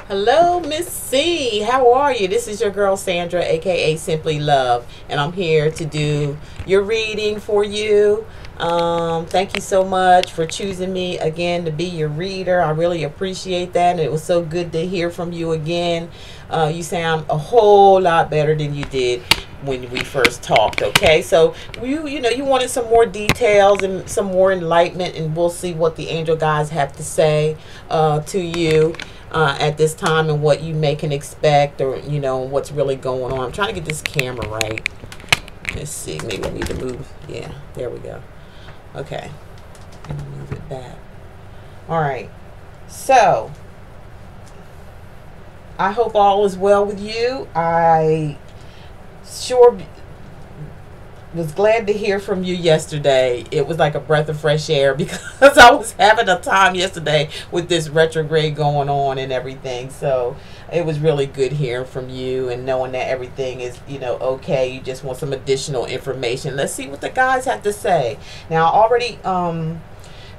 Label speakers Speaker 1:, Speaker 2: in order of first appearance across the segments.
Speaker 1: Hello, Miss C. How are you? This is your girl Sandra, aka Simply Love, and I'm here to do your reading for you. Thank you so much for choosing me again to be your reader. I really appreciate that, and it was so good to hear from you again. You sound a whole lot better than you did when we first talked. Okay, so you wanted some more details and some more enlightenment, and we'll see what the angel guys have to say to you at this time, and what you may can expect, or what's really going on. I'm trying to get this camera right. Let's see, maybe we need to move. Yeah, there we go. Okay, move it back. All right, so I hope all is well with you. I sure was glad to hear from you yesterday. It was like a breath of fresh air because I was having a time yesterday with this retrograde going on and everything. So it was really good hearing from you and knowing that everything is, okay. You just want some additional information. Let's see what the guys have to say. Now, I already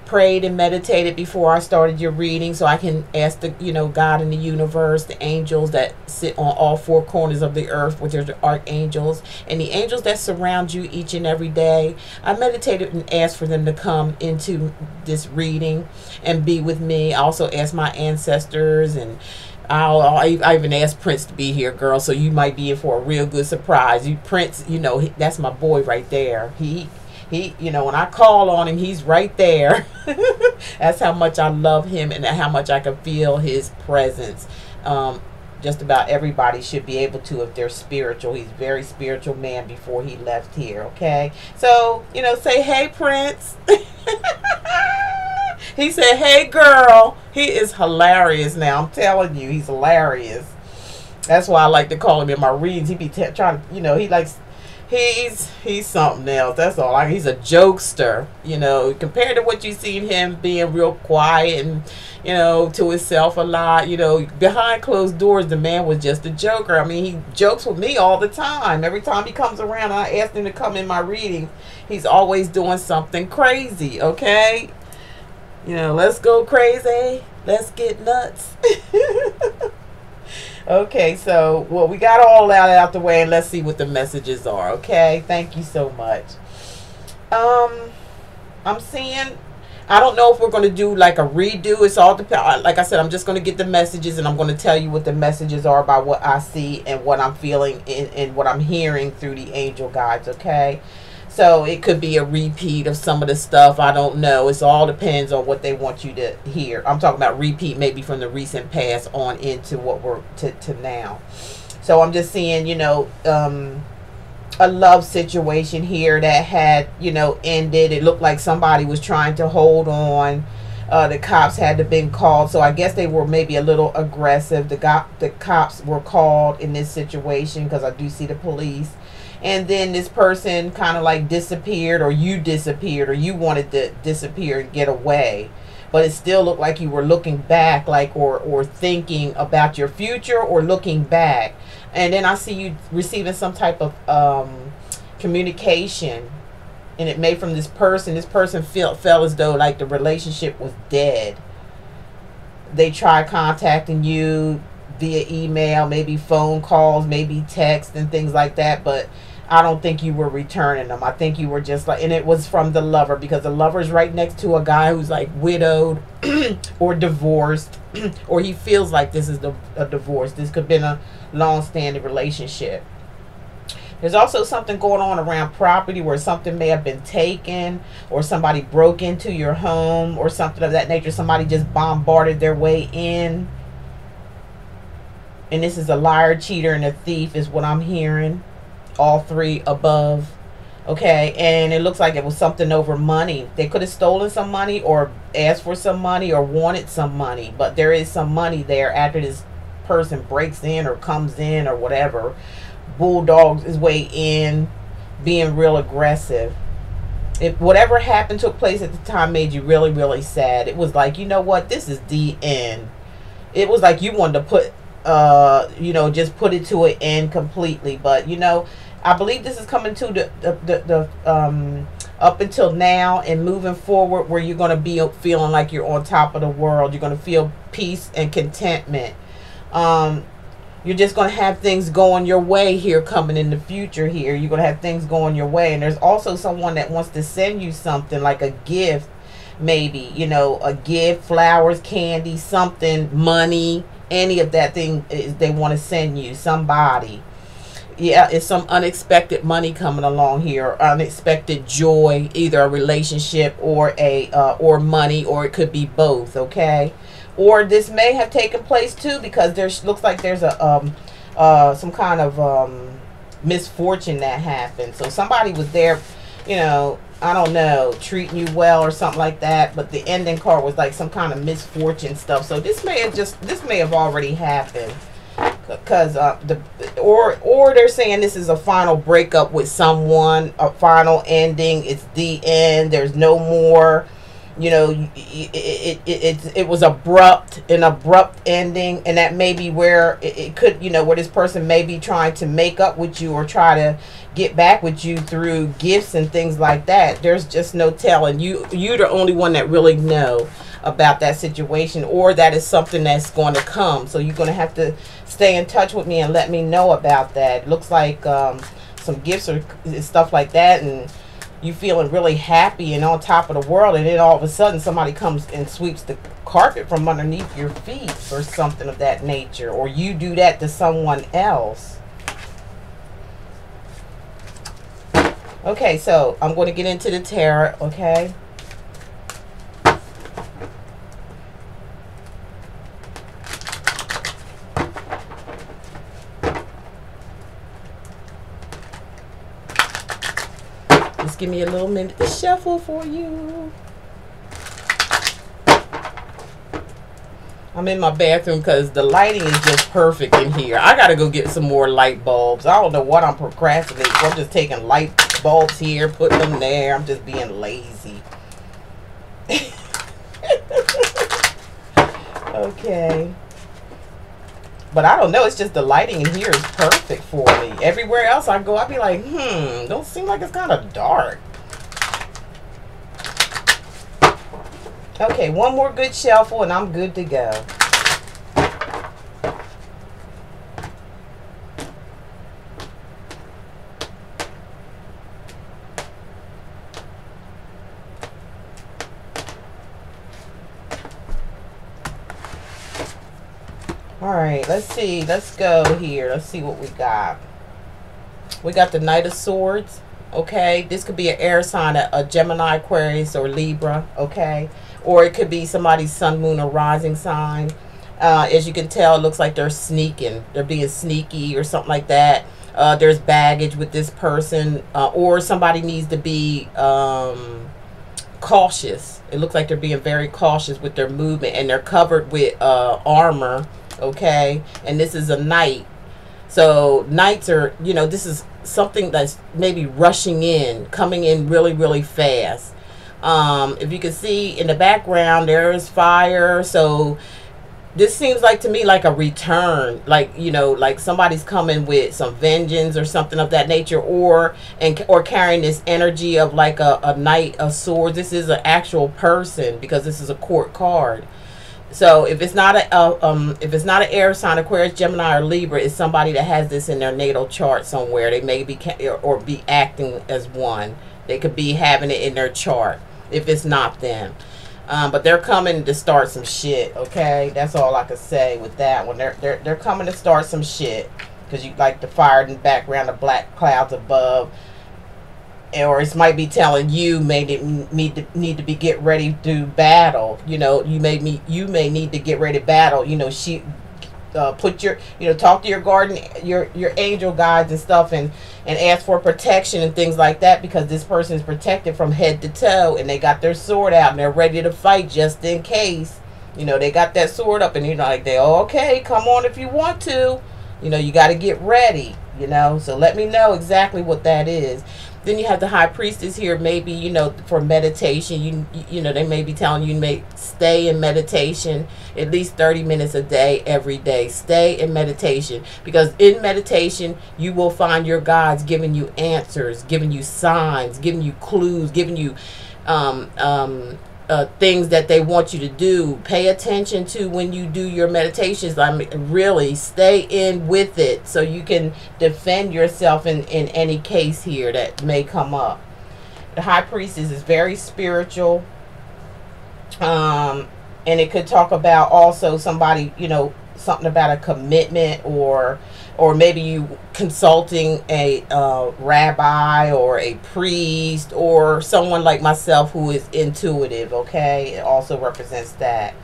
Speaker 1: prayed and meditated before I started your reading, so I can ask the God in the universe, the angels that sit on all four corners of the earth, which are the archangels, and the angels that surround you each and every day. I meditated and asked for them to come into this reading and be with me. I also asked my ancestors, and I even asked Prince to be here, girl, so you might be in for a real good surprise. Prince, that's my boy right there. He when I call on him, he's right there. That's how much I love him and how much I can feel his presence. Just about everybody should be able to if they're spiritual. He's a very spiritual man before he left here, okay? So, say, hey, Prince. He said, hey, girl. He is hilarious now. I'm telling you, he's hilarious. That's why I like to call him in my readings. He be trying to, he likes... He's something else. That's all. He's a jokester, compared to what you seen him being real quiet and, to himself a lot. Behind closed doors, the man was just a joker. I mean, he jokes with me all the time. Every time he comes around and I ask him to come in my reading, he's always doing something crazy, okay? Let's go crazy. Let's get nuts. Okay, so, we got all that out the way, and let's see what the messages are, okay? Thank you so much. I'm seeing, I don't know if we're going to do like a redo. It's all depend. Like I said, I'm just going to get the messages, and I'm going to tell you what the messages are about what I see and what I'm feeling and what I'm hearing through the angel guides, okay? So it could be a repeat of some of the stuff. I don't know. It all depends on what they want you to hear. I'm talking about repeat maybe from the recent past on into what we're to now. So I'm just seeing, a love situation here that had, ended. It looked like somebody was trying to hold on. The cops had to been called. So I guess they were maybe a little aggressive. The cops were called in this situation because I do see the police. And then this person kind of like disappeared, or you disappeared, or you wanted to disappear and get away. But it still looked like you were looking back, like, or thinking about your future, or looking back. And then I see you receiving some type of communication, and it made from this person. This person felt as though like the relationship was dead. They tried contacting you via email, maybe phone calls, maybe text and things like that, but I don't think you were returning them. I think you were just like, and it was from the lover, because the lover is right next to a guy who's like widowed or divorced, or he feels like this is a divorce. This could have been a long-standing relationship. There's also something going on around property where something may have been taken, or somebody broke into your home, or something of that nature. Somebody just bombarded their way in. And this is a liar, cheater, and a thief is what I'm hearing. All three above. Okay, and it looks like it was something over money. They could have stolen some money, or asked for some money, or wanted some money. But there is some money there after this person breaks in or comes in or whatever. Bulldogs his way in, being real aggressive. If whatever happened took place at the time made you really, really sad. It was like, you know what? This is the end. It was like you wanted to put just put it to an end completely. But I believe this is coming to the up until now and moving forward, where you're going to be feeling like you're on top of the world. You're going to feel peace and contentment. Um, you're just going to have things going your way here coming in the future here. You're going to have things going your way. And there's also someone that wants to send you something like a gift, maybe, you know, a gift, flowers, candy, something, money, any of that thing is they want to send you, somebody. Yeah, it's some unexpected money coming along here, unexpected joy, either a relationship or a or money, or it could be both. Okay, or this may have taken place too, because there's looks like there's a some kind of misfortune that happened. So somebody was there, you know, I don't know, treating you well or something like that, but the ending card was like some kind of misfortune stuff. So this may have already happened, because or they're saying this is a final breakup with someone, a final ending. It's the end. There's no more. You know, it was an abrupt ending, and that may be where it could, you know, where this person may be trying to make up with you or try to get back with you through gifts and things like that. There's just no telling. You're the only one that really know about that situation, or that is something that's going to come. So you're going to have to stay in touch with me and let me know about that. It looks like some gifts or stuff like that, and you feeling really happy and on top of the world, and then all of a sudden somebody comes and sweeps the carpet from underneath your feet or something of that nature, or you do that to someone else. Okay, so I'm going to get into the tarot. Okay, just give me a little minute to shuffle for you. I'm in my bathroom because the lighting is just perfect in here. I got to go get some more light bulbs. I don't know what I'm procrastinating. I'm just taking light bulbs here, putting them there. I'm just being lazy. Okay. But I don't know. It's just the lighting in here is perfect for me. Everywhere else I go, I'd be like, don't seem like it's kind of dark. Okay, one more good shuffle and I'm good to go. Alright, let's see. Let's go here. Let's see what we got. We got the Knight of Swords. Okay, this could be an air sign, a Gemini, Aquarius, or Libra. Okay, or it could be somebody's sun, moon, or rising sign. As you can tell, it looks like they're sneaking. They're being sneaky or something like that. There's baggage with this person, or somebody needs to be cautious. It looks like they're being very cautious with their movement, and they're covered with armor. Okay, and this is a knight. So knights are, you know, this is something that's maybe rushing in, coming in really, really fast. If you can see in the background, there is fire. So this seems like to me like a return, like, you know, like somebody's coming with some vengeance or something of that nature, or carrying this energy of like a Knight of Swords. This is an actual person because this is a court card. So if it's not an air sign, Aquarius, Gemini, or Libra, it's somebody that has this in their natal chart somewhere. They may be or be acting as one. They could be having it in their chart if it's not them. But they're coming to start some shit. Okay, that's all I could say with that one. They're coming to start some shit, because you like the fire in the background, the black clouds above. Or it might be telling you may need to be get ready to battle. You know, you may need to get ready to battle. You know, put your, you know, talk to your garden, your angel guides and stuff, and ask for protection and things like that, because this person is protected from head to toe, and they got their sword out and they're ready to fight just in case. You know, they got that sword up, and you're like, okay, come on if you want to. You know, you got to get ready. You know, so let me know exactly what that is. Then you have the High Priestess here, maybe, you know, for meditation. You know, they may be telling you may stay in meditation at least 30 minutes a day, every day. Stay in meditation, because in meditation, you will find your guides giving you answers, giving you signs, giving you clues, giving you things that they want you to do. Pay attention to when you do your meditations. I mean, really stay in with it so you can defend yourself in any case here that may come up. The High Priestess is very spiritual. And it could talk about also somebody, you know, something about a commitment, or maybe you consulting a rabbi or a priest or someone like myself who is intuitive. Okay, it also represents that.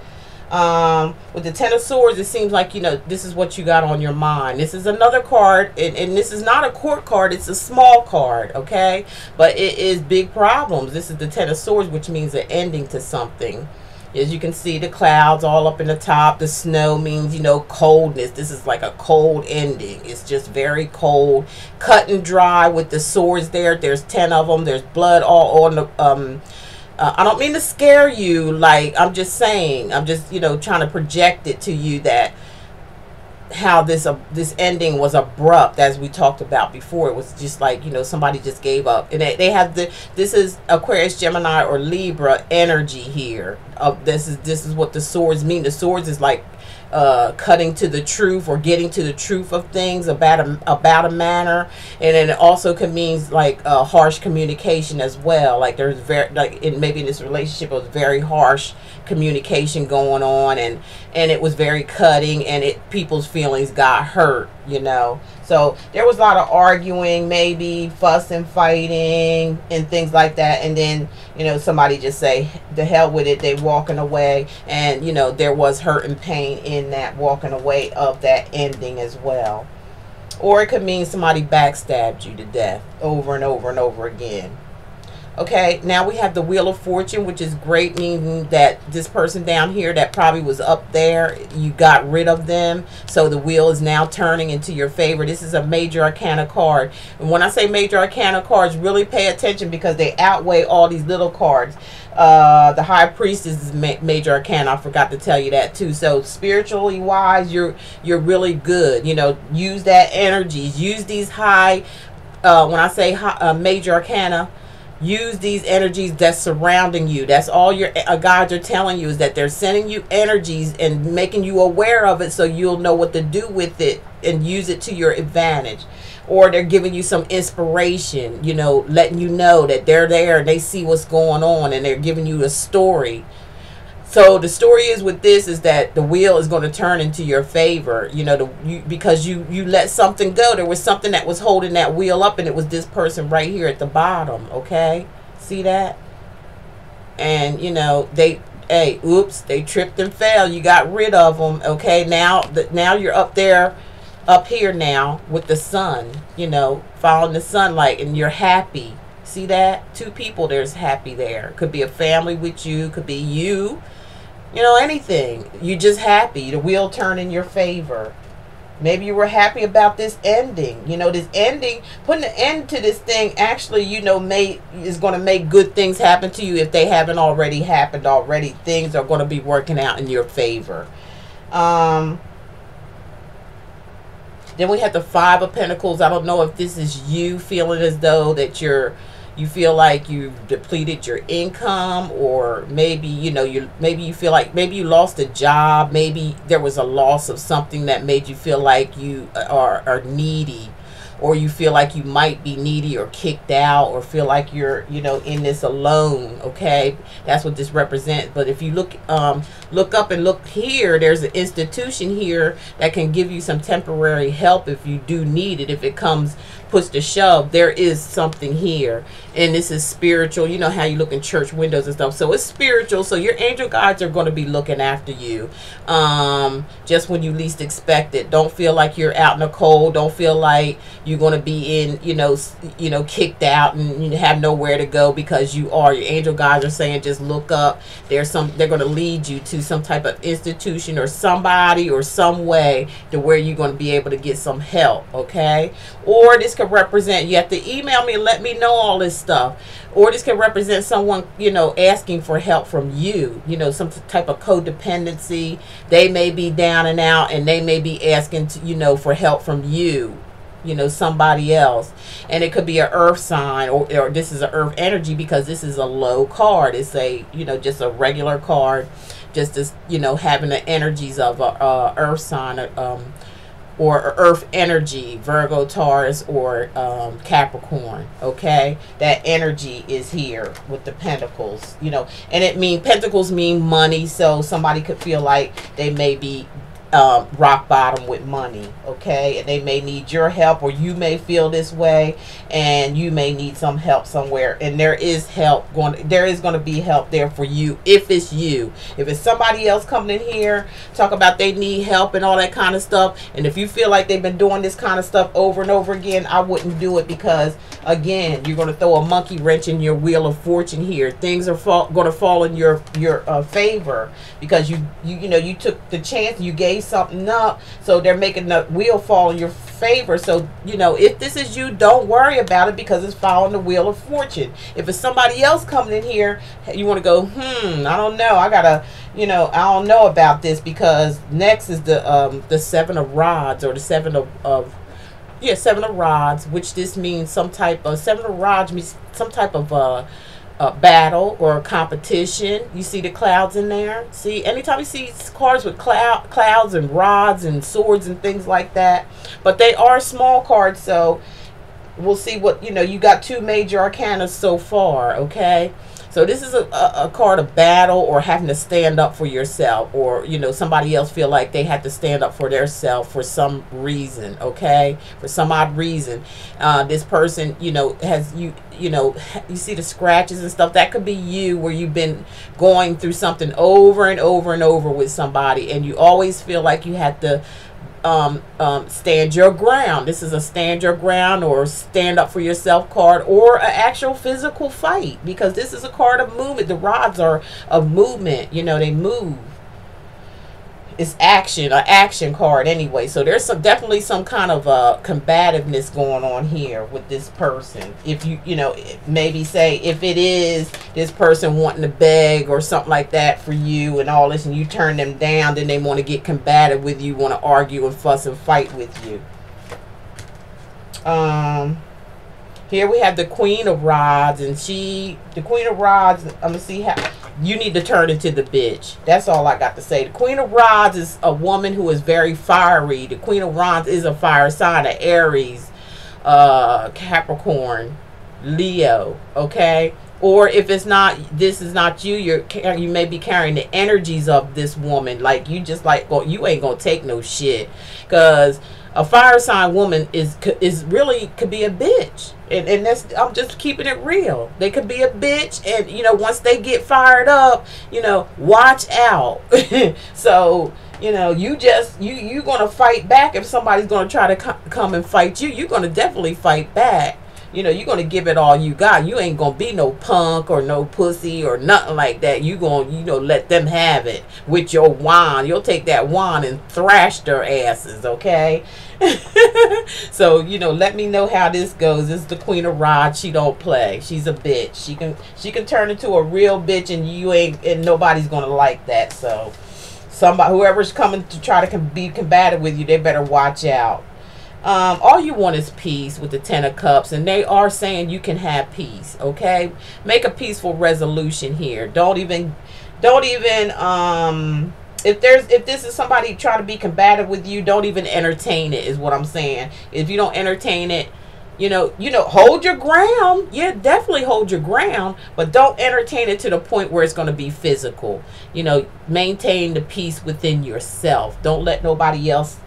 Speaker 1: With the Ten of Swords, it seems like, you know, this is what you got on your mind. This is another card, and this is not a court card, it's a small card, okay, but it is big problems. This is the Ten of Swords, which means an ending to something. As you can see, the clouds all up in the top. The snow means, you know, coldness. This is like a cold ending. It's just very cold, cut and dry with the swords there. There's 10 of them. There's blood all on the, I don't mean to scare you. Like, I'm just saying, I'm just, you know, trying to project it to you that how this ending was abrupt, as we talked about before. It was just like, you know, somebody just gave up, and they have this is Aquarius, Gemini, or Libra energy here. This is what the swords mean. The swords is like cutting to the truth, or getting to the truth of things about a manner, and then it also can mean like harsh communication as well. Like there's maybe in this relationship it was very harsh communication going on, and it was very cutting, and people's feelings got hurt, you know. So there was a lot of arguing, maybe fussing, fighting, and things like that. And then, you know, somebody just say, the hell with it, they walking away. And, you know, there was hurt and pain in that walking away of that ending as well. Or it could mean somebody backstabbed you to death over and over and over again. Okay, now we have the Wheel of Fortune, which is great, meaning that this person down here that probably was up there, you got rid of them. So the wheel is now turning into your favor. This is a Major Arcana card. And when I say Major Arcana cards, really pay attention, because they outweigh all these little cards. The High Priestess is Major Arcana. I forgot to tell you that too. So spiritually wise, you're really good. You know, use that energy. Use these high, when I say high, Major Arcana, use these energies that's surrounding you. That's all your guides are telling you, is that they're sending you energies and making you aware of it, so you'll know what to do with it and use it to your advantage. Or they're giving you some inspiration, you know, letting you know that they're there and they see what's going on, and they're giving you a story. So the story is with this is that the wheel is going to turn into your favor, you know, because you let something go. There was something that was holding that wheel up, and it was this person right here at the bottom. Okay, see that? And you know, oops, they tripped and fell. You got rid of them. Okay, now you're up here now with the sun, you know, following the sunlight, and you're happy. See that? Two people there's happy there. Could be a family with you, could be you. You know, anything. You just happy. The wheel turned in your favor. Maybe you were happy about this ending. You know, this ending, putting an end to this thing, actually, you know, is going to make good things happen to you if they haven't already happened already. Things are going to be working out in your favor. Then we have the Five of Pentacles. I don't know if this is you feeling as though that you feel like you've depleted your income, or maybe, you know, maybe you feel like maybe you lost a job, maybe there was a loss of something that made you feel like you are needy, or you feel like you might be needy or kicked out, or feel like you're, you know, in this alone. Okay, that's what this represents. But if you look up and look here, there's an institution here that can give you some temporary help if you do need it. If it comes push to shove, there is something here, and this is spiritual. You know how you look in church windows and stuff, so it's spiritual. So your angel guides are going to be looking after you, just when you least expect it. Don't feel like you're out in the cold. Don't feel like you're going to be in, you know, kicked out and you have nowhere to go, because you are. Your angel guides are saying just look up. They're going to lead you to some type of institution or somebody or some way to where you're going to be able to get some help. Okay, or this could represent, you have to email me and let me know all this stuff, or this can represent someone, you know, asking for help from you, you know, some type of codependency. They may be down and out, and they may be asking to, you know, for help from you. you know, somebody else. And it could be an earth sign, or this is an earth energy, because this is a low card. It's a, you know, just a regular card, just as, you know, having the energies of a earth sign, or earth energy, Virgo, Taurus, or Capricorn. Okay, that energy is here with the pentacles, you know. And it mean, pentacles mean money, so somebody could feel like they may be rock bottom with money, okay, and they may need your help, or you may feel this way and you may need some help somewhere, and there is help there is going to be help there for you. If it's you, if it's somebody else coming in here talk about they need help and all that kind of stuff, and if you feel like they've been doing this kind of stuff over and over again, I wouldn't do it, because again, you're going to throw a monkey wrench in your wheel of fortune here. Things are going to fall in your favor, because you know, you took the chance, you gave something up, so they're making the wheel fall in your favor. So, you know, if this is you, don't worry about it, because it's following the wheel of fortune. If it's somebody else coming in here, you want to go, I don't know, I gotta, you know, I don't know about this, because next is the Seven of Rods, or the Seven of Seven of Rods, which this means some type of, Seven of Rods means some type of battle or competition. You see the clouds in there? See, anytime you see cards with clouds and rods and swords and things like that, but they are small cards, so we'll see what, you know, you got two major arcana so far, okay? So this is a card of battle, or having to stand up for yourself, or, you know, somebody else feel like they have to stand up for their self for some reason, okay? For some odd reason. This person, you know, has, you know, you see the scratches and stuff. That could be you, where you've been going through something over and over and over with somebody, and you always feel like you have to stand your ground. This is a stand your ground or stand up for yourself card, or an actual physical fight, because this is a card of movement. The rods are of movement, you know, they move. It's action, an action card anyway. So there's definitely some kind of combativeness going on here with this person. If you know, maybe say if it is this person wanting to beg or something like that for you and all this, and you turn them down, then they want to get combative with you, want to argue and fuss and fight with you. Here we have the Queen of Rods, and the Queen of Rods, I'm gonna see how you need to turn into the bitch. That's all I got to say. The Queen of Rods is a woman who is very fiery. The Queen of Rods is a fire sign of Aries, Capricorn, Leo, okay? Or if it's not, this is not you, you may be carrying the energies of this woman. Like, you just like, well, you ain't gonna take no shit, because a fire sign woman is really could be a bitch, and that's, I'm just keeping it real. They could be a bitch, and you know, once they get fired up, you know, watch out. So, you know, you gonna fight back. If somebody's gonna try to come and fight you, you're gonna definitely fight back. You know, you're going to give it all you got. You ain't going to be no punk or no pussy or nothing like that. You going to, you know, let them have it with your wand. You'll take that wand and thrash their asses, okay? So, you know, let me know how this goes. This is the Queen of Rods. She don't play. She's a bitch. She can turn into a real bitch, and you ain't, and nobody's going to like that. So, whoever's coming to try to be combative with you, they better watch out. All you want is peace with the Ten of Cups, and they are saying you can have peace, okay? Make a peaceful resolution here. Don't even if this is somebody trying to be combative with you, don't even entertain it, is what I'm saying. If you don't entertain it, you know, hold your ground. Yeah, definitely hold your ground, but don't entertain it to the point where it's going to be physical. You know, maintain the peace within yourself. Don't let nobody else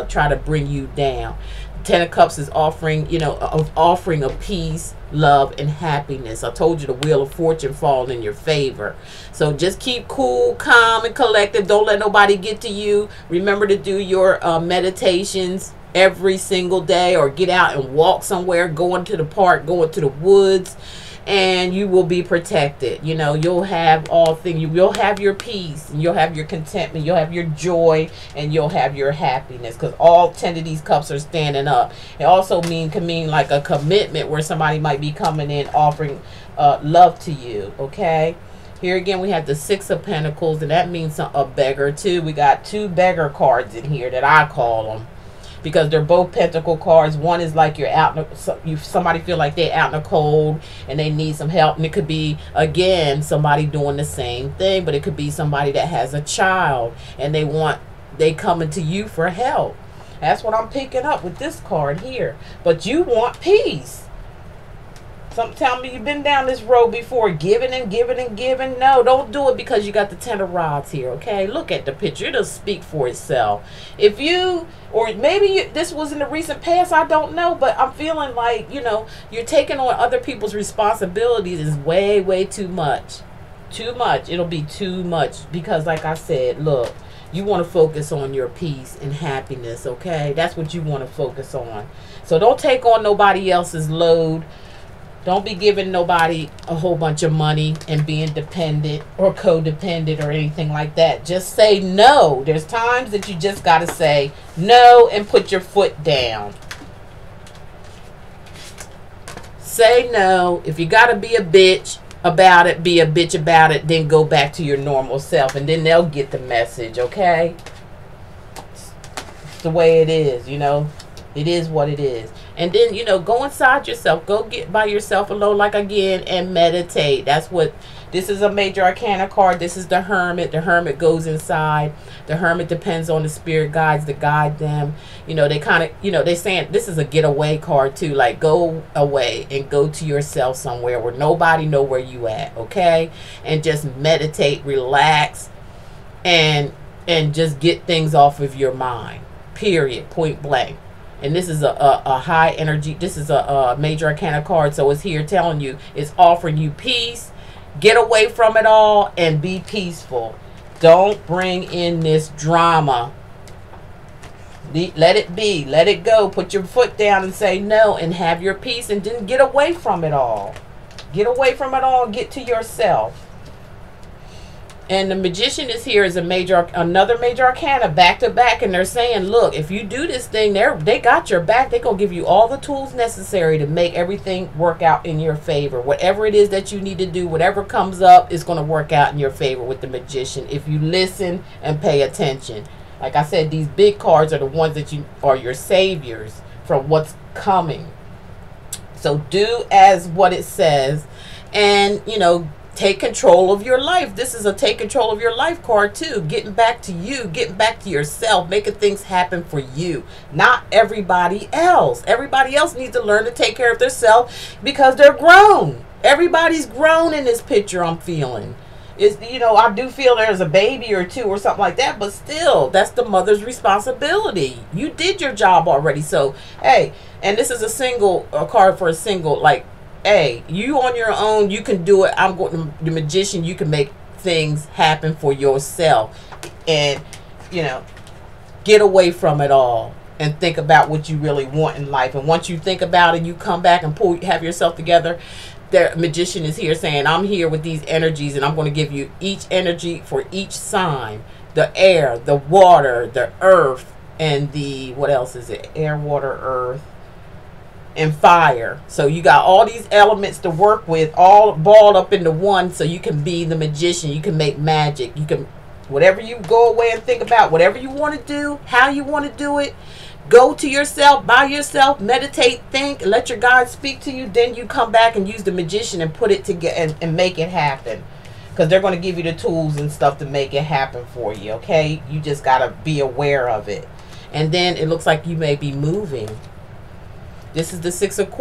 Speaker 1: try to bring you down. Ten of Cups is offering, you know, offering of peace, love, and happiness. I told you the Wheel of Fortune falling in your favor. So just keep cool, calm, and collected. Don't let nobody get to you. Remember to do your meditations every single day, or get out and walk somewhere, go into the park, go into the woods, and you will be protected. You know, you'll have all things. You'll have your peace, and you'll have your contentment, you'll have your joy, and you'll have your happiness, because all 10 of these cups are standing up. It also can mean like a commitment, where somebody might be coming in offering love to you, okay? Here again, we have the Six of Pentacles, and that means a beggar too. We got two beggar cards in here that I call them. because they're both pentacle cards. One is like you're out in somebody feel like they're out in the cold and they need some help, and it could be again somebody doing the same thing, but it could be somebody that has a child and they coming to you for help. That's what I'm picking up with this card here. But you want peace. Something tell me you've been down this road before, giving and giving and giving. No, don't do it because you got the 10 of rods here, okay? Look at the picture. It'll speak for itself. If you, or maybe this was in the recent past, I don't know, but I'm feeling like, you know, you're taking on other people's responsibilities is way, way too much. Too much. It'll be too much because, like I said, look, you want to focus on your peace and happiness, okay? That's what you want to focus on. So don't take on nobody else's load. Don't be giving nobody a whole bunch of money and being dependent or codependent or anything like that. Just say no. There's times that you just got to say no and put your foot down. Say no. If you got to be a bitch about it, be a bitch about it. Then go back to your normal self. And then they'll get the message, okay? It's the way it is, you know. It is what it is. And then, you know, go inside yourself. Go get by yourself alone, like again, and meditate. That's what, this is a major arcana card. This is the Hermit. The Hermit goes inside. The Hermit depends on the spirit guides to guide them. You know, they kind of, you know, they're saying this is a getaway card too. Like, go away and go to yourself somewhere where nobody know where you at, okay? And just meditate, relax, and just get things off of your mind. Period. Point blank. And this is a high energy. This is a major arcana card. So it's here telling you, it's offering you peace. Get away from it all and be peaceful. Don't bring in this drama. Let it be. Let it go. Put your foot down and say no and have your peace, and then get away from it all. Get away from it all and get to yourself. And the Magician is here as another major arcana back to back, and they're saying, look, if you do this thing, they got your back. They're gonna give you all the tools necessary to make everything work out in your favor. Whatever it is that you need to do, whatever comes up, is gonna work out in your favor with the Magician if you listen and pay attention. Like I said, these big cards are the ones that are your saviors from what's coming. So do as what it says, and you know, take control of your life. This is a take control of your life card too. Getting back to you, getting back to yourself, making things happen for you, not everybody else. Everybody else needs to learn to take care of themselves because they're grown. Everybody's grown in this picture. I'm feeling is, you know, I do feel there's a baby or two or something like that, but still, that's the mother's responsibility. You did your job already. So hey, and this is a card for a single, like, hey, you on your own, you can do it. I'm going to the Magician. You can make things happen for yourself, and you know, get away from it all and think about what you really want in life. And once you think about it, you come back and have yourself together. The Magician is here saying, I'm here with these energies, and I'm going to give you each energy for each sign: the air, the water, the earth, and the, what else is it? Air, water, earth, and fire. So you got all these elements to work with, all balled up into one, so you can be the Magician. You can make magic. You can, whatever you go away and think about, whatever you want to do, how you want to do it, go to yourself, by yourself, meditate, think, let your guides speak to you. Then you come back and use the Magician and put it together and make it happen, because they're going to give you the tools and stuff to make it happen for you. Okay, you just got to be aware of it. And then it looks like you may be moving. This is the Six of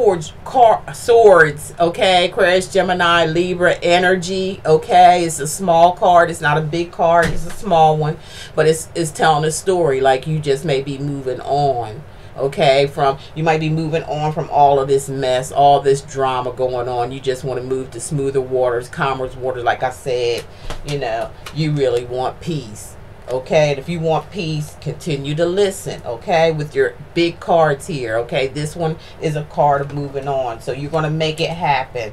Speaker 1: Swords, okay? Aquarius, Gemini, Libra energy, okay? It's a small card. It's not a big card. It's a small one. But it's telling a story, like you just may be moving on, okay? You might be moving on from all of this mess, all this drama going on. You just want to move to smoother waters, calmer waters. Like I said, you know, you really want peace. Okay, and if you want peace, continue to listen, okay, with your big cards here, okay? This one is a card of moving on, so you're going to make it happen.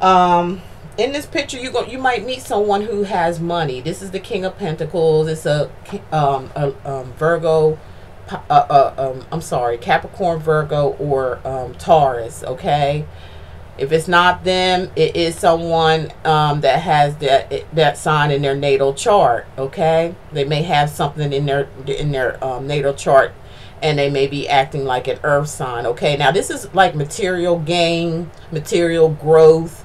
Speaker 1: In this picture, you might meet someone who has money. This is the King of Pentacles. It's a Virgo, I'm sorry, Capricorn, Virgo, or Taurus, okay? If it's not them, it is someone that has that sign in their natal chart. Okay, they may have something in their natal chart and they may be acting like an earth sign. Okay, now this is like material gain, material growth,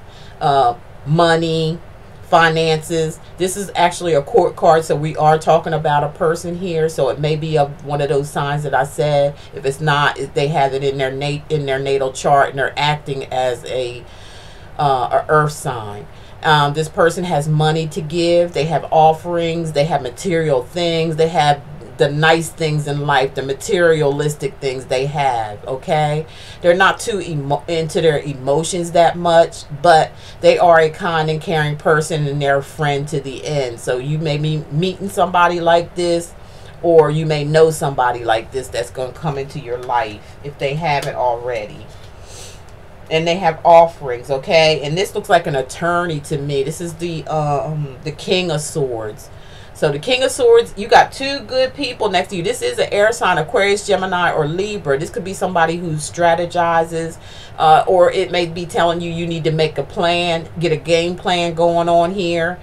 Speaker 1: money, finances. This is actually a court card, so we are talking about a person here. So it may be one of those signs that I said. If it's not, if they have it in their natal chart and they're acting as a earth sign. This person has money to give. They have offerings. They have material things. They have the nice things in life, the materialistic things they have. Okay, they're not too into their emotions that much, but they are a kind and caring person, and they're a friend to the end. So you may be meeting somebody like this, or you may know somebody like this that's going to come into your life if they haven't already. And they have offerings. Okay, and this looks like an attorney to me. This is the King of Swords. So the King of Swords, you got two good people next to you. This is an air sign, Aquarius, Gemini, or Libra. This could be somebody who strategizes, or it may be telling you you need to make a plan, get a game plan going on here.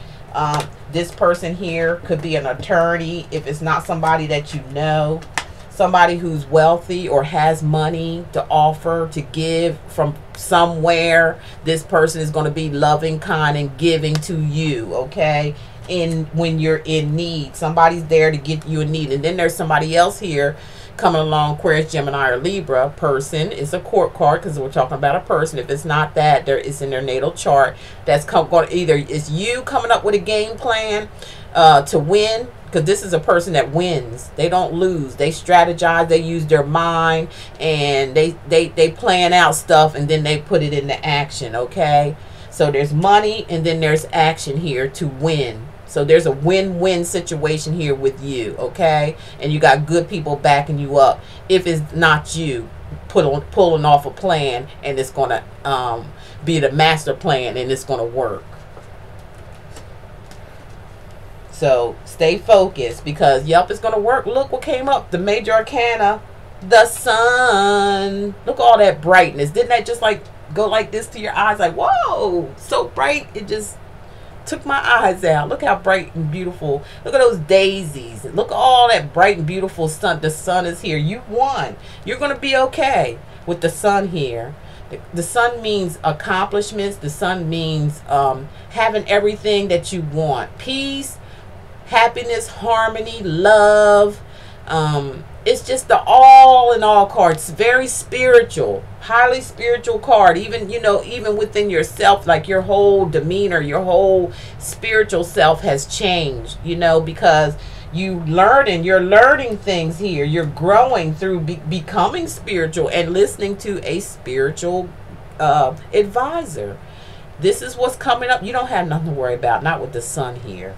Speaker 1: This person here could be an attorney if it's not somebody that you know. Somebody who's wealthy or has money to offer, to give from somewhere. This person is going to be loving, kind, and giving to you, okay? When you're in need. Somebody's there to get you a need. And then there's somebody else here coming along, Aquarius, Gemini, or Libra person. It's a court card because we're talking about a person. If it's not that, it's in their natal chart. That's going either it's you coming up with a game plan to win, because this is a person that wins. They don't lose. They strategize. They use their mind, and they plan out stuff, and then they put it into action. Okay, so there's money, and then there's action here to win. So there's a win-win situation here with you, okay? And you got good people backing you up. If it's not you pulling off a plan, and it's going to be the master plan, and it's going to work. So stay focused, because, yep, it's going to work. Look what came up. The major arcana, the sun. Look at all that brightness. Didn't that just like go like this to your eyes? Like, whoa, so bright. It just took my eyes out. Look how bright and beautiful. Look at those daisies. Look at all that bright and beautiful sun. The sun is here. You won. You're going to be okay with the sun here. The sun means accomplishments. The sun means having everything that you want. Peace, happiness, harmony, love. It's just the all in all card. It's very spiritual, highly spiritual card. Even, you know, even within yourself, like your whole demeanor, your whole spiritual self has changed, you know, because you're learning things here. You're growing through becoming spiritual and listening to a spiritual advisor. This is what's coming up. You don't have nothing to worry about, not with the sun here,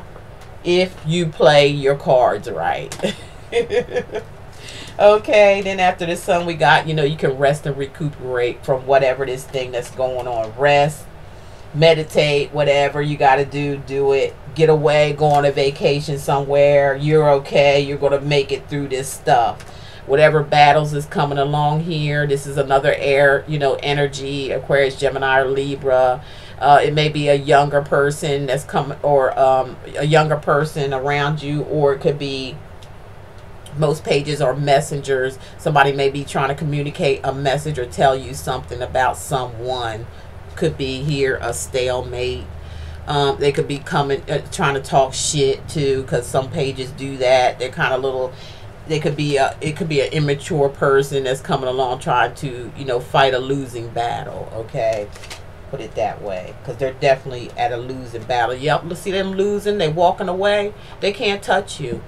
Speaker 1: if you play your cards right. Okay, then after the sun, we got, you know, you can rest and recuperate from whatever this thing that's going on. Rest, meditate, whatever you got to do it. Get away, go on a vacation somewhere. You're okay. You're going to make it through this stuff. Whatever battles is coming along here. This is another air, you know, energy, Aquarius, Gemini, or Libra. It may be a younger person that's coming, or a younger person around you, or it could be, most pages are messengers. Somebody may be trying to communicate a message or tell you something about someone. Could be here a stalemate. They could be coming trying to talk shit too, because some pages do that. They're kind of little. They could be it could be an immature person that's coming along trying to, you know, fight a losing battle. Okay, put it that way, because they're definitely at a losing battle. Yep, let's see them losing. They walking away. They can't touch you,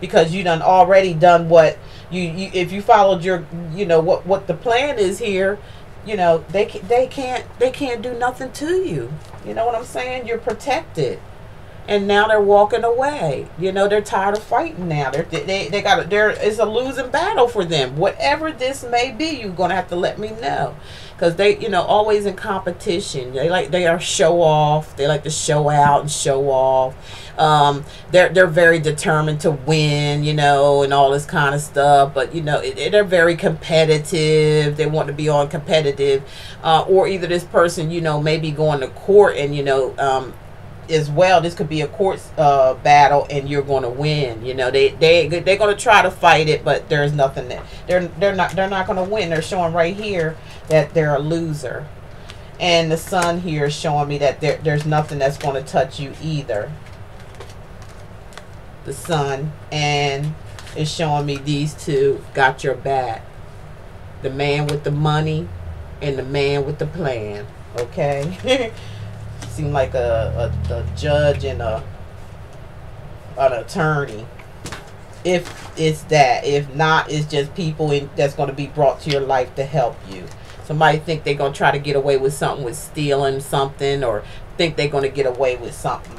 Speaker 1: because you done already done what you if you followed your, you know, what the plan is here, you know, they can't do nothing to you. You know what I'm saying? You're protected, and now they're walking away. You know, they're tired of fighting now. They got it's a losing battle for them. Whatever this may be, you're gonna have to let me know, because they, you know, always in competition. They are show off. They like to show out and show off. They're very determined to win, you know, and all this kind of stuff. But, you know, they're very competitive. They want to be on competitive. Or either this person, you know, maybe going to court and, you know, as well. This could be a court battle, and you're going to win. You know, they're going to try to fight it, but there's nothing that they're not going to win. They're showing right here that they're a loser, and the sun here is showing me that there's nothing that's going to touch you either. The sun, and it's showing me these two got your back. The man with the money and the man with the plan. Okay. Seem like a judge and an attorney, if it's that. If not, it's just people that's going to be brought to your life to help you. Somebody think they're going to try to get away with something, with stealing something, or think they're going to get away with something.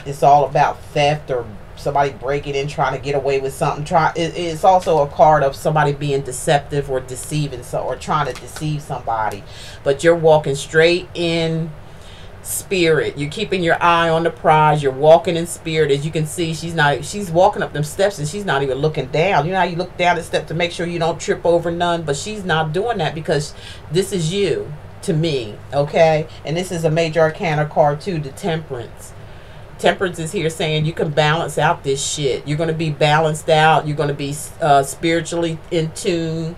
Speaker 1: It's all about theft or somebody breaking in, trying to get away with something. It's also a card of somebody being deceptive or deceiving, or trying to deceive somebody. But you're walking straight in spirit. You're keeping your eye on the prize. You're walking in spirit. As you can see, she's walking up them steps and she's not even looking down. You know how you look down the step to make sure you don't trip over none, but she's not doing that, because this is you to me. Okay, and this is a major arcana card too, the Temperance. Temperance is here saying you can balance out this shit. You're going to be balanced out. You're going to be spiritually in tune.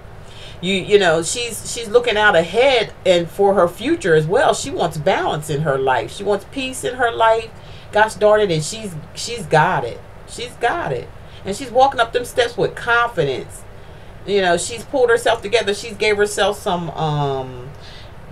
Speaker 1: You know, she's looking out ahead and for her future as well. She wants balance in her life. She wants peace in her life. Gosh darn it, and she's got it. She's got it. And she's walking up them steps with confidence. You know, she's pulled herself together. She's gave herself some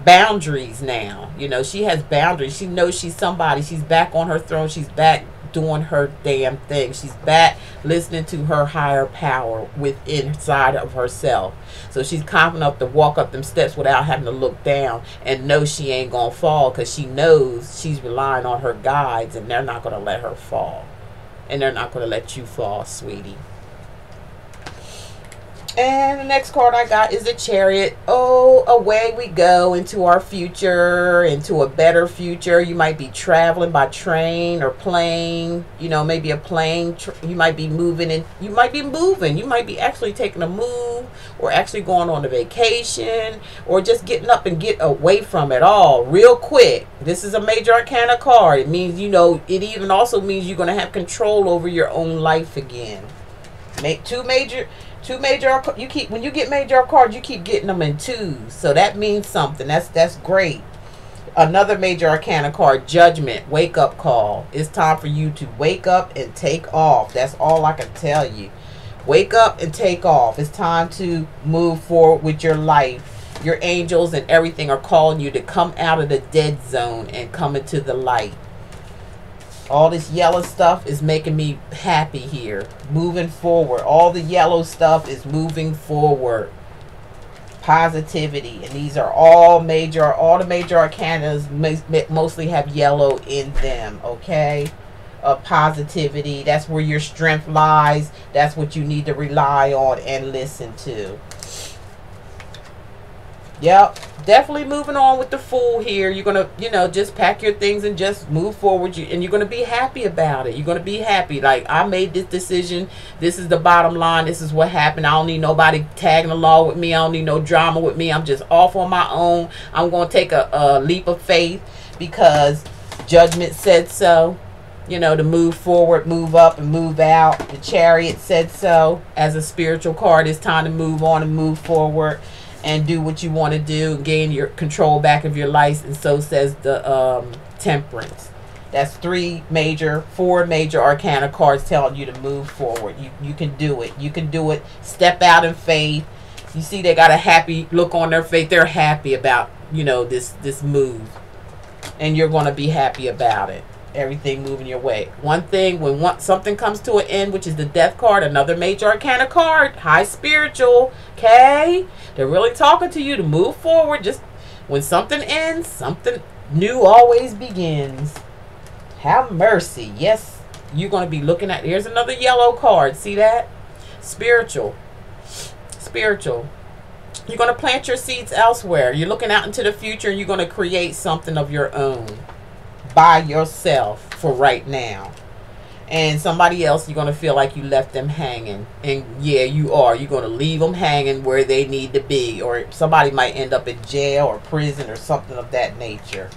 Speaker 1: boundaries now. You know, she has boundaries. She knows she's somebody. She's back on her throne. She's back doing her damn thing. She's back listening to her higher power within inside of herself. So she's confident enough to walk up them steps without having to look down, and know she ain't gonna fall, because she knows she's relying on her guides, and they're not gonna let her fall, and they're not gonna let you fall, sweetie. And the next card I got is the Chariot. Oh, away we go into our future, into a better future. You might be traveling by train or plane. You know, maybe a plane. You might be moving, and you might be moving. You might be actually taking a move, or actually going on a vacation, or just getting up and get away from it all real quick. This is a major arcana card. It means, you know, it even also means you're going to have control over your own life again. Make two major, you keep, when you get major cards, you keep getting them in twos. So that means something. That's great. Another major arcana card, Judgment, wake up call. It's time for you to wake up and take off. That's all I can tell you. Wake up and take off. It's time to move forward with your life. Your angels and everything are calling you to come out of the dead zone and come into the light. All this yellow stuff is making me happy here. Moving forward. All the yellow stuff is moving forward. Positivity. And these are all the major arcanas mostly have yellow in them. Okay? Positivity. That's where your strength lies. That's what you need to rely on and listen to. Yep, definitely moving on with the Fool here. You're going to, you know, just pack your things and just move forward. And you're going to be happy about it. You're going to be happy. Like, I made this decision. This is the bottom line. This is what happened. I don't need nobody tagging along with me. I don't need no drama with me. I'm just off on my own. I'm going to take a leap of faith, because Judgment said so. You know, to move forward, move up, and move out. The Chariot said so. As a spiritual card, it's time to move on and move forward and do what you want to do and gain your control back of your life. And so says the Temperance. That's four major arcana cards telling you to move forward. You can do it. You can do it. Step out in faith. You see, they got a happy look on their face. They're happy about, you know, this move, and you're going to be happy about it. Everything moving your way. One thing, when something comes to an end, which is the Death card, another major arcana card, high spiritual, okay? They're really talking to you to move forward. Just when something ends, something new always begins. Have mercy. Yes, you're going to be looking at, here's another yellow card. See that? Spiritual. Spiritual. You're going to plant your seeds elsewhere. You're looking out into the future, and you're going to create something of your own. By yourself for right now. And somebody else, you're going to feel like you left them hanging. And yeah, you are. You're going to leave them hanging where they need to be. Or somebody might end up in jail or prison or something of that nature.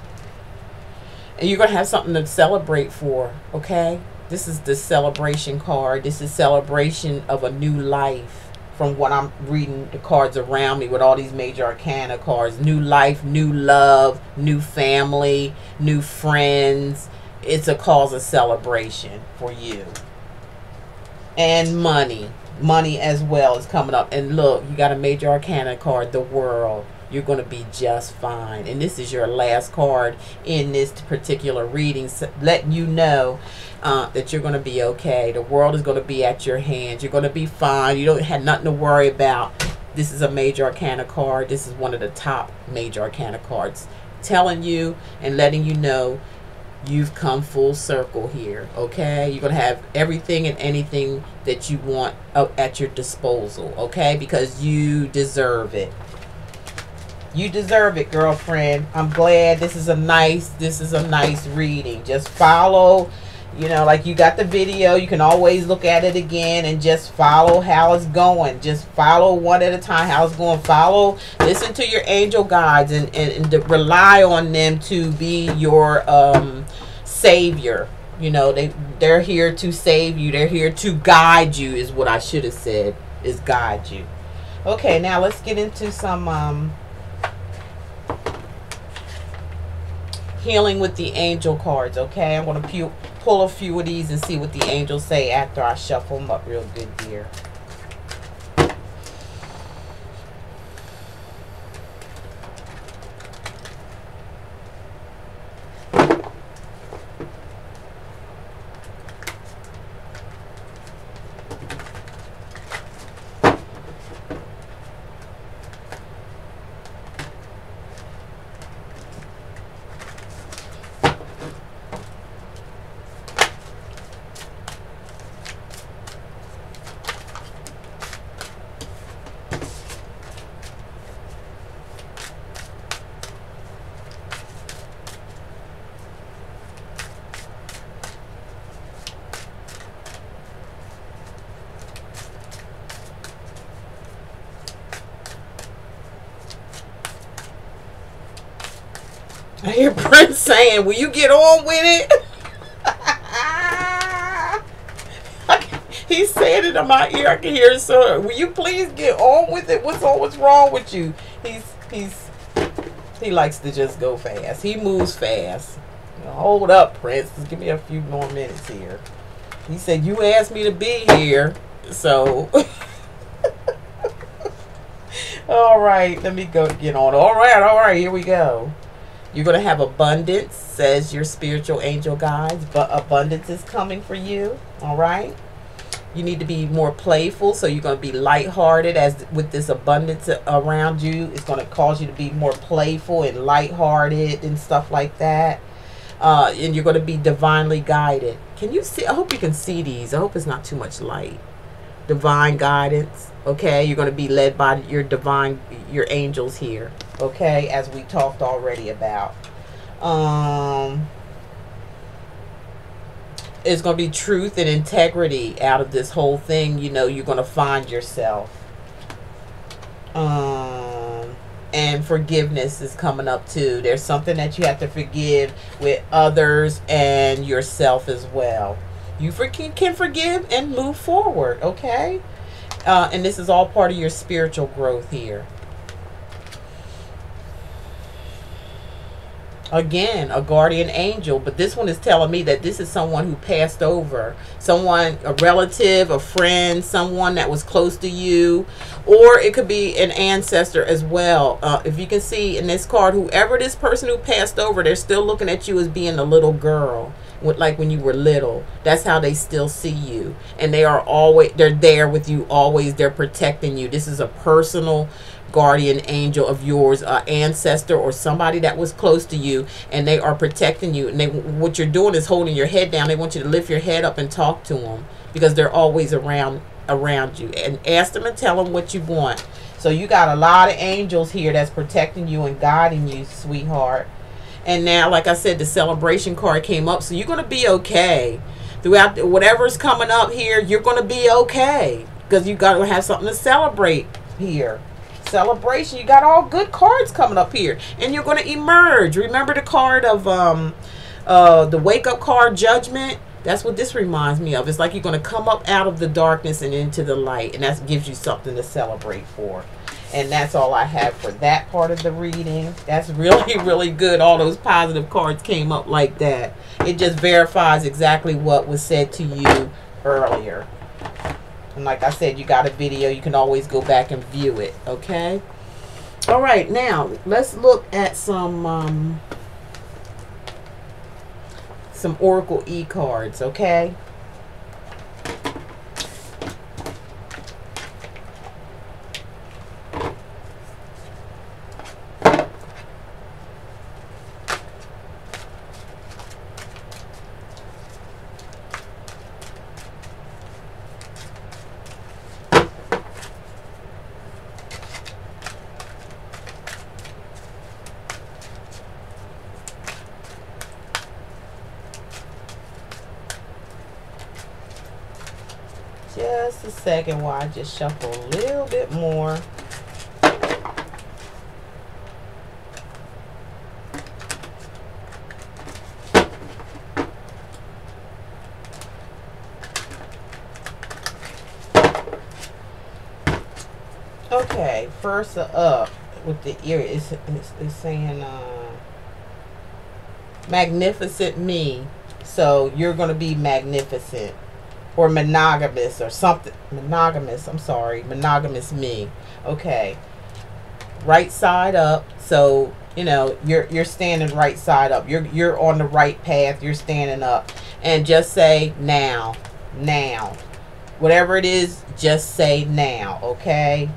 Speaker 1: And you're going to have something to celebrate for, okay? This is the celebration card. This is celebration of a new life. From what I'm reading, the cards around me with all these major arcana cards. New life, new love, new family, new friends. It's a cause of celebration for you. And money. Money as well is coming up. And look, you got a major arcana card, the World. You're going to be just fine. And this is your last card in this particular reading, letting you know that you're going to be okay. The world is going to be at your hands. You're going to be fine. You don't have nothing to worry about. This is a major arcana card. This is one of the top major arcana cards, telling you and letting you know you've come full circle here, okay? You're going to have everything and anything that you want at your disposal, okay? Because you deserve it. You deserve it, girlfriend. I'm glad this is a nice reading. Just follow, you know, like you got the video. You can always look at it again and just follow how it's going. Just follow one at a time how it's going. Follow, listen to your angel guides and rely on them to be your savior. You know, they're here to save you. They're here to guide you is what I should have said, is guide you. Okay, now let's get into some healing with the angel cards, okay? I'm going to pull a few of these and see what the angels say after I shuffle them up real good here. I hear Prince saying, will you get on with it? He's saying it in my ear. I can hear it. So, will you please get on with it? What's wrong with you? He likes to just go fast. He moves fast. Hold up, Prince. Just give me a few more minutes here. He said, you asked me to be here. So, all right. Let me go get on. All right. Here we go. You're going to have abundance, says your spiritual angel guides. But abundance is coming for you. All right. You need to be more playful. So you're going to be lighthearted as with this abundance around you. It's going to cause you to be more playful and lighthearted and stuff like that. And you're going to be divinely guided. Can you see? I hope you can see these. I hope it's not too much light. Divine guidance. Okay. You're going to be led by your angels here. Okay, as we talked already about. It's going to be truth and integrity out of this whole thing. You know, you're going to find yourself. And forgiveness is coming up too. There's something that you have to forgive with others and yourself as well. You can forgive and move forward, okay? And this is all part of your spiritual growth here. Again, a guardian angel, but this one is telling me that this is someone who passed over. Someone, a relative, a friend, someone that was close to you, or it could be an ancestor as well. If you can see in this card, whoever this person who passed over, they're still looking at you as being a little girl, like when you were little. That's how they still see you. And they're there with you always. They're protecting you. This is a personal guardian angel of yours, ancestor or somebody that was close to you, and they are protecting you. And what you're doing is holding your head down. They want you to lift your head up and talk to them because they're always around you, and ask them and tell them what you want. So you got a lot of angels here that's protecting you and guiding you, sweetheart. And now, like I said, the celebration card came up, so you're going to be okay throughout whatever's coming up here. You're going to be okay because you got to have something to celebrate here. Celebration. You got all good cards coming up here, and you're going to emerge. Remember the card of The wake up card, Judgment. That's what this reminds me of. It's like you're going to come up out of the darkness and into the light, and that gives you something to celebrate for. And that's all I have for that part of the reading. That's really, really good. All those positive cards came up like that. It just verifies exactly what was said to you earlier. And like I said, you got a video. You can always go back and view it, okay? All right, now let's look at some Oracle E cards, okay? Just a second while I just shuffle a little bit more. Okay, first up with the ear is saying magnificent me. So you're going to be magnificent. Or monogamous or something. Monogamous, I'm sorry. Monogamous me. Okay. Right side up. So, you know, you're standing right side up. You're on the right path. You're standing up. And just say now. Now. Whatever it is, just say now. Okay?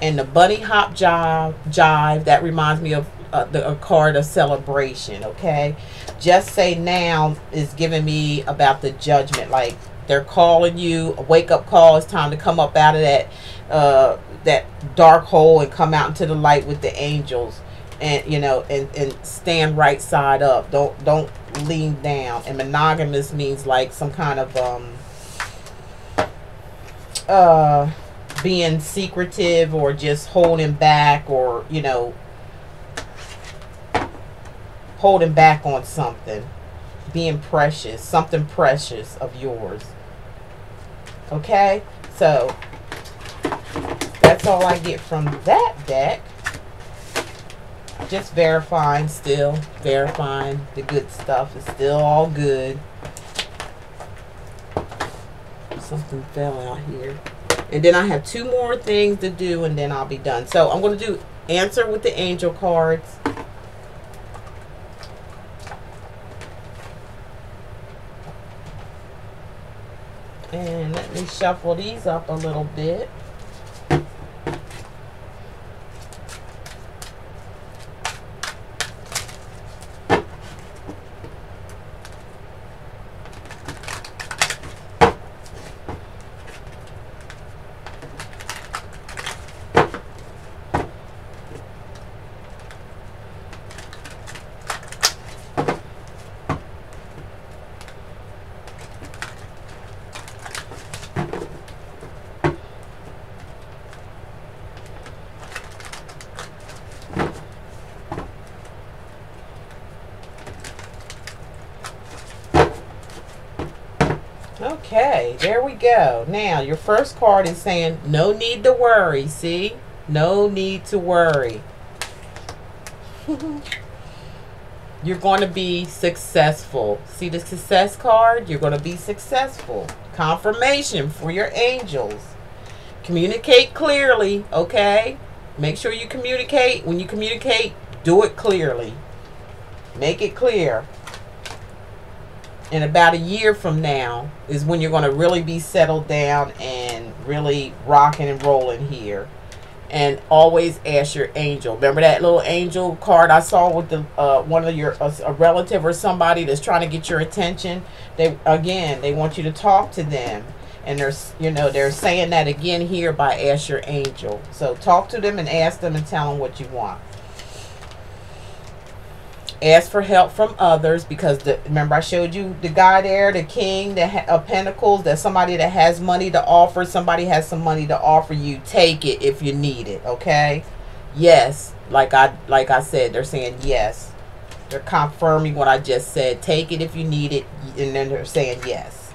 Speaker 1: And the bunny hop jive, that reminds me of a card of celebration. Okay? Just say now is giving me about the judgment. Like, they're calling you, a wake-up call. It's time to come up out of that dark hole and come out into the light with the angels, and you know, and stand right side up. Don't lean down. And monogamous means like some kind of being secretive or just holding back, or you know, holding back on something, being precious, something precious of yours. Okay, so that's all I get from that deck. Just verifying, still verifying the good stuff is still all good. Something fell out here. And then I have 2 more things to do and then I'll be done. So I'm going to do answer with the angel cards. And let me shuffle these up a little bit. Okay, there we go. Now, your first card is saying, no need to worry. See? No need to worry. You're going to be successful. See the success card? You're going to be successful. Confirmation for your angels. Communicate clearly, okay? Make sure you communicate. When you communicate, do it clearly. Make it clear. And about a year from now is when you're going to really be settled down and really rocking and rolling here. And always ask your angel. Remember that little angel card I saw with the one of your a relative or somebody that's trying to get your attention? They want you to talk to them, and they're saying that again here by ask your angel. So talk to them and ask them and tell them what you want. Ask for help from others, because remember I showed you the guy there, the king of pentacles, that's somebody that has money to offer. Somebody has some money to offer you. Take it if you need it, okay? Yes, like I said, they're saying yes. They're confirming what I just said. Take it if you need it. And then they're saying yes.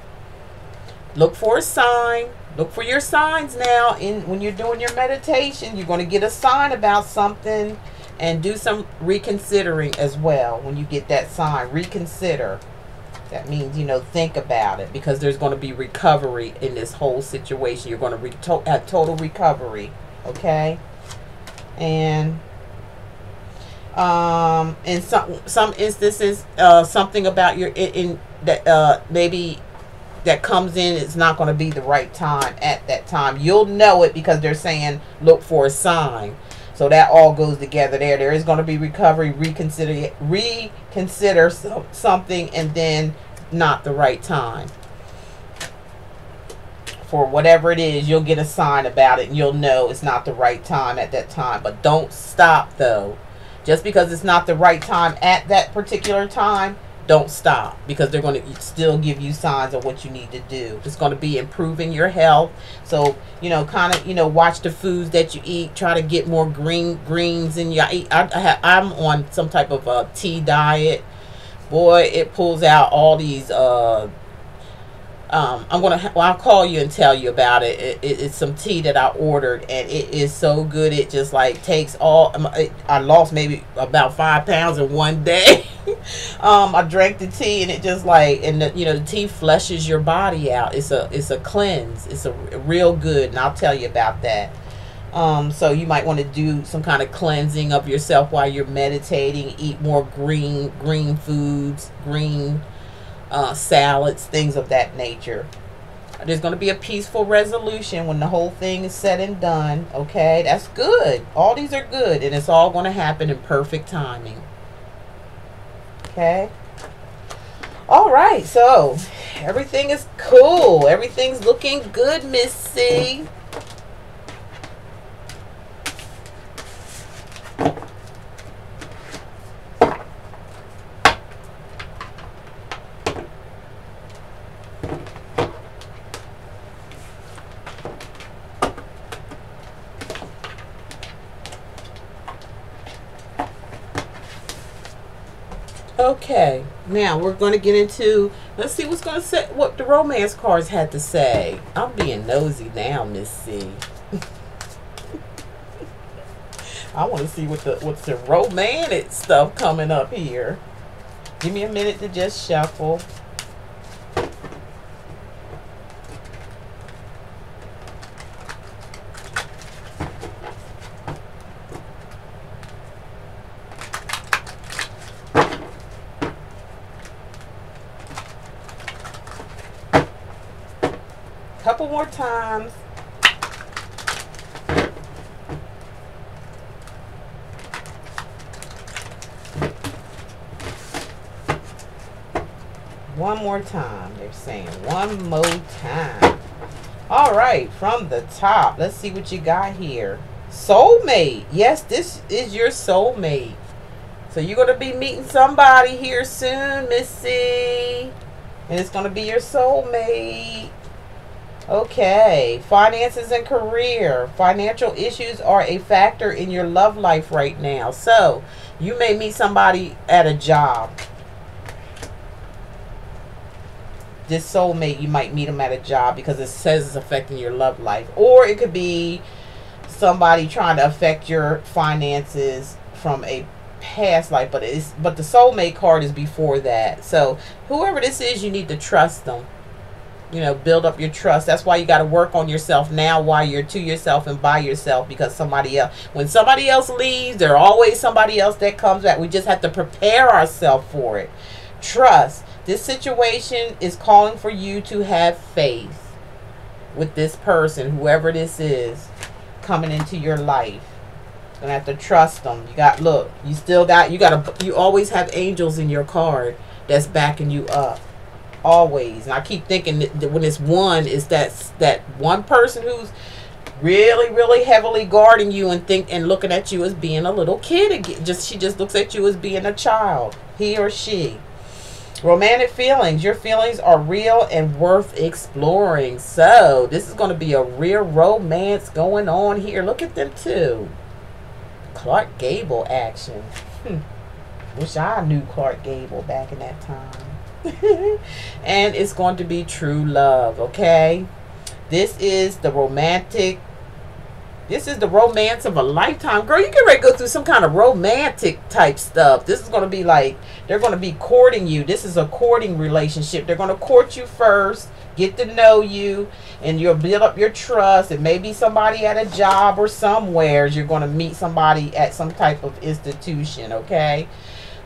Speaker 1: Look for a sign. Look for your signs now. When you're doing your meditation, you're going to get a sign about something. And do some reconsidering as well when you get that sign. Reconsider. That means, you know, think about it. Because there's going to be recovery in this whole situation. You're going to have total recovery. Okay? And in some instances, something about your that maybe that comes in, it's not going to be the right time at that time. You'll know it because they're saying look for a sign. So that all goes together there. There is going to be recovery, reconsider something, and then not the right time. For whatever it is, you'll get a sign about it and you'll know it's not the right time at that time. But don't stop though. Just because it's not the right time at that particular time, don't stop. Because they're going to still give you signs of what you need to do. It's going to be improving your health. So, you know, kind of, you know, watch the foods that you eat. Try to get more greens in your eat. I'm on some type of tea diet. Boy, it pulls out all these I'll call you and tell you about it. It's some tea that I ordered, and it is so good. It just like takes all. I lost maybe about 5 pounds in one day. I drank the tea, and it just like, and the tea flushes your body out. It's a cleanse. It's a real good, and I'll tell you about that. So you might want to do some kind of cleansing of yourself while you're meditating. Eat more green foods, green salads, things of that nature. There's going to be a peaceful resolution when the whole thing is said and done. Okay, that's good. All these are good, and it's all going to happen in perfect timing. Okay. All right, so everything is cool. Everything's looking good, Miss C. Okay, now we're going to get into, let's see what's going to say, what the romance cards had to say. I'm being nosy now, Miss C. I want to see what's the romantic stuff coming up here. Give me a minute to just shuffle. Couple more times. One more time. They're saying one more time. All right, from the top, let's see what you got here. Soulmate. Yes, this is your soulmate. So you're going to be meeting somebody here soon, Missy. And it's going to be your soulmate. Okay, finances and career. Financial issues are a factor in your love life right now. So, you may meet somebody at a job. This soulmate, you might meet them at a job because it says it's affecting your love life. Or it could be somebody trying to affect your finances from a past life. But the soulmate card is before that. So, whoever this is, you need to trust them. You know, build up your trust. That's why you got to work on yourself now while you're to yourself and by yourself, because somebody else, when somebody else leaves, there's always somebody else that comes back. We just have to prepare ourselves for it. Trust. This situation is calling for you to have faith with this person, whoever this is, coming into your life. You're gonna have to trust them. You got, look, you always have angels in your card that's backing you up. Always. And I keep thinking that when it's one, is that one person who's really, really heavily guarding you and looking at you as being a little kid again. She just looks at you as being a child. He or she. Romantic feelings. Your feelings are real and worth exploring. So this is going to be a real romance going on here. Look at them too. Clark Gable action. Wish I knew Clark Gable back in that time. And it's going to be true love, okay? This is the romantic. This is the romance of a lifetime. Girl, you get ready to go through some kind of romantic type stuff. This is going to be like, they're going to be courting you. This is a courting relationship. They're going to court you first, get to know you, and you'll build up your trust. It may be somebody at a job or somewhere. You're going to meet somebody at some type of institution, okay?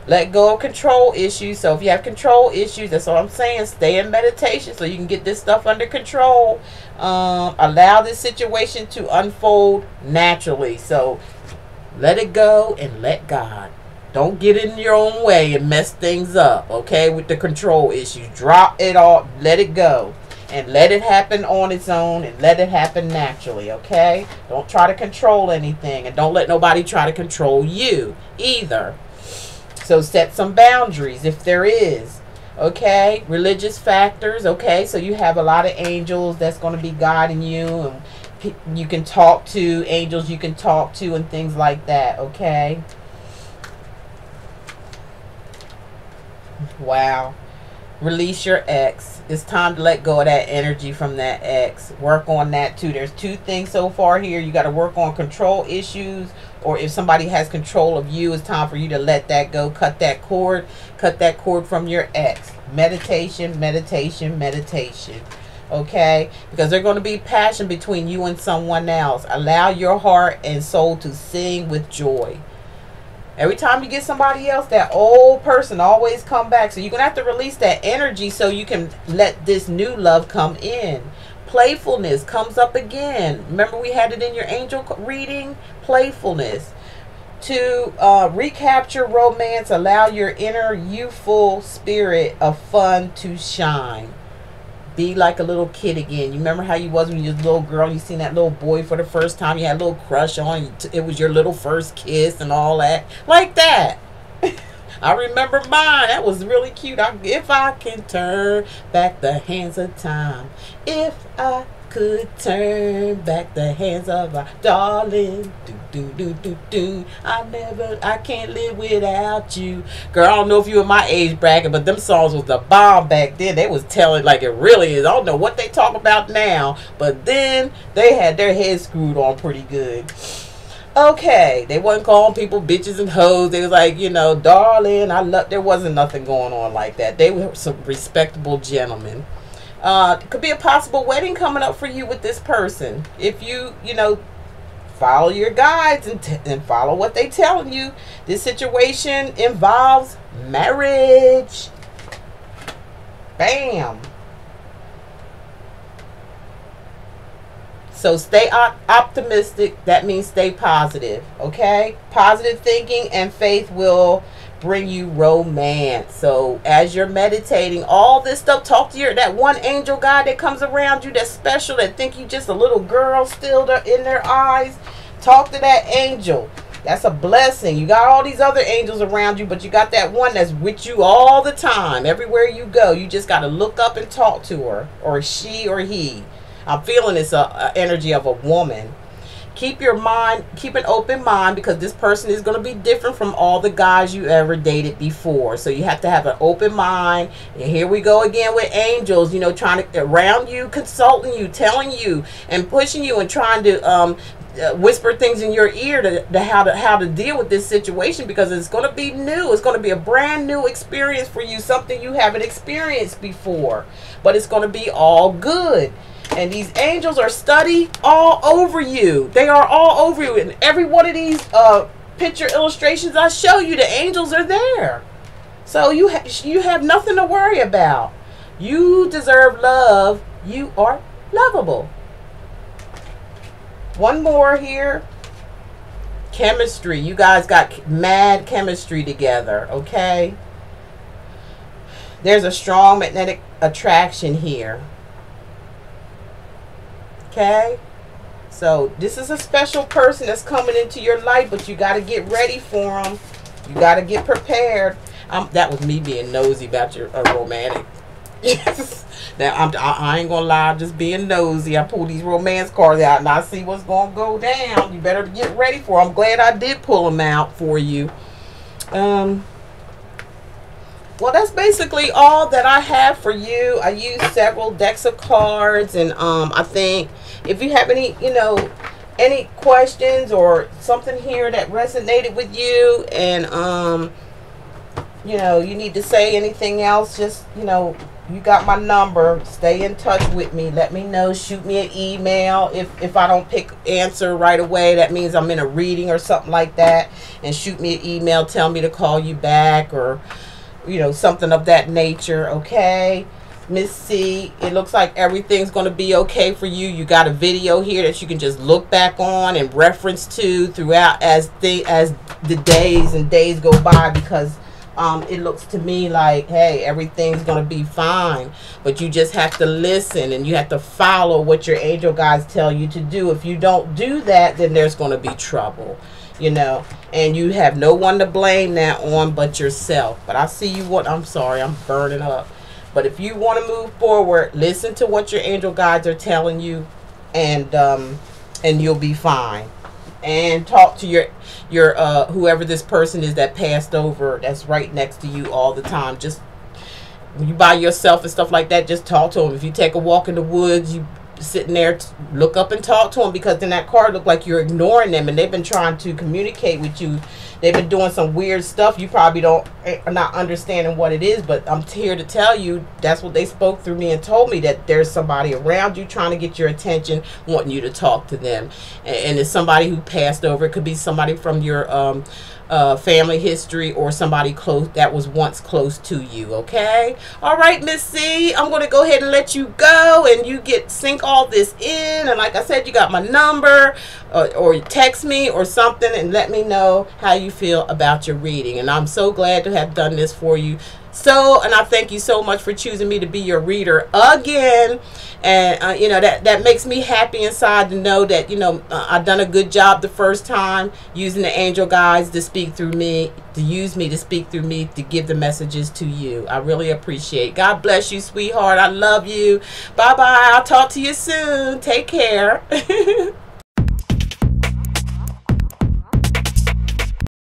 Speaker 1: Let go of control issues. So if you have control issues, that's what I'm saying. Stay in meditation so you can get this stuff under control. Allow this situation to unfold naturally. So let it go and let God. Don't get in your own way and mess things up, okay, with the control issues. Drop it all. Let it go. And let it happen on its own, and let it happen naturally, okay? Don't try to control anything. And don't let nobody try to control you either. So set some boundaries if there is, okay? Religious factors, okay? So you have a lot of angels that's going to be guiding you, and you can talk to angels you can talk to and things like that, okay? Wow. Release your ex. It's time to let go of that energy from that ex. Work on that too. There's two things so far here. You got to work on control issues, or if somebody has control of you, it's time for you to let that go. Cut that cord. Cut that cord from your ex. Meditation, meditation, meditation. Okay? Because there's going to be passion between you and someone else. Allow your heart and soul to sing with joy. Every time you get somebody else, that old person always come back. So you're going to have to release that energy so you can let this new love come in. Playfulness comes up again. Remember we had it in your angel reading? Playfulness. To recapture romance, allow your inner youthful spirit of fun to shine. Be like a little kid again. You remember how you was when you was a little girl, you seen that little boy for the first time, you had a little crush on, it was your little first kiss and all that. Like that. I remember mine. That was really cute. If I can turn back the hands of time. If I could turn back the hands of our darling. I can't live without you. Girl, I don't know if you were my age bracket, but them songs was the bomb back then. They was telling like it really is. I don't know what they talk about now, but then they had their heads screwed on pretty good. Okay, they wasn't calling people bitches and hoes. They was like, you know, darling, I love. There wasn't nothing going on like that. They were some respectable gentlemen. Could be a possible wedding coming up for you with this person. If you know, follow your guides and follow what they telling you. This situation involves marriage. Bam. So stay optimistic. That means stay positive. Okay? Positive thinking and faith will bring you romance. So as you're meditating, all this stuff, talk to that one angel guy that comes around you that's special, that think you just a little girl still in their eyes. Talk to that angel. That's a blessing. You got all these other angels around you, but you got that one that's with you all the time. Everywhere you go, you just got to look up and talk to her, or she or he. I'm feeling it's a energy of a woman. Keep an open mind, because this person is going to be different from all the guys you ever dated before. So you have to have an open mind. And here we go again with angels, you know, trying to around you, consulting you, telling you and pushing you and trying to whisper things in your ear to how to deal with this situation, because it's going to be new. It's going to be a brand new experience for you, something you haven't experienced before, but it's going to be all good. And these angels are study all over you. They are all over you. And every one of these picture illustrations I show you, the angels are there. So you have nothing to worry about. You deserve love. You are lovable. One more here. Chemistry. You guys got mad chemistry together, okay? There's a strong magnetic attraction here. Okay, so this is a special person that's coming into your life, but you got to get ready for them. You got to get prepared. That was me being nosy about your romantic. Now I ain't gonna lie, I'm just being nosy. I pull these romance cards out and I see what's gonna go down. You better get ready for them. I'm glad I did pull them out for you. Well, that's basically all that I have for you. I used several decks of cards, and I think if you have any, any questions or something here that resonated with you, and you need to say anything else, just you got my number. Stay in touch with me. Let me know. Shoot me an email. If I don't answer right away, that means I'm in a reading or something like that. And shoot me an email. Tell me to call you back, or something of that nature. Okay, Miss C, it looks like everything's going to be okay for you. You got a video here that you can just look back on and reference to throughout as the days and days go by, because it looks to me like, hey, everything's going to be fine. But you just have to listen, and you have to follow what your angel guides tell you to do. If you don't do that, then there's going to be trouble, and you have no one to blame that on but yourself. But I see you I'm sorry, I'm burning up. But if you want to move forward, listen to what your angel guides are telling you, and you'll be fine. And talk to your whoever this person is that passed over, that's right next to you all the time. Just when you by yourself and stuff like that, just talk to them. If you take a walk in the woods, you sitting there, look up and talk to them, because then that card look like you're ignoring them, and they've been trying to communicate with you. They've been doing some weird stuff. You probably are not understanding what it is, but I'm here to tell you that's what they spoke through me and told me, that there's somebody around you trying to get your attention, wanting you to talk to them. And it's somebody who passed over. It could be somebody from your family history, or somebody close that was once close to you. Okay, all right, Miss C, I'm going to go ahead and let you go, and you sync all this in. And like I said, you got my number, or text me or something, and let me know how you feel about your reading. And I'm so glad to have done this for you. And I thank you so much for choosing me to be your reader again. And that makes me happy inside to know that I've done a good job the first time, using the angel guides to speak through me, to use me to speak through me, to give the messages to you. I really appreciate it. God bless you, sweetheart. I love you. Bye bye. I'll talk to you soon. Take care.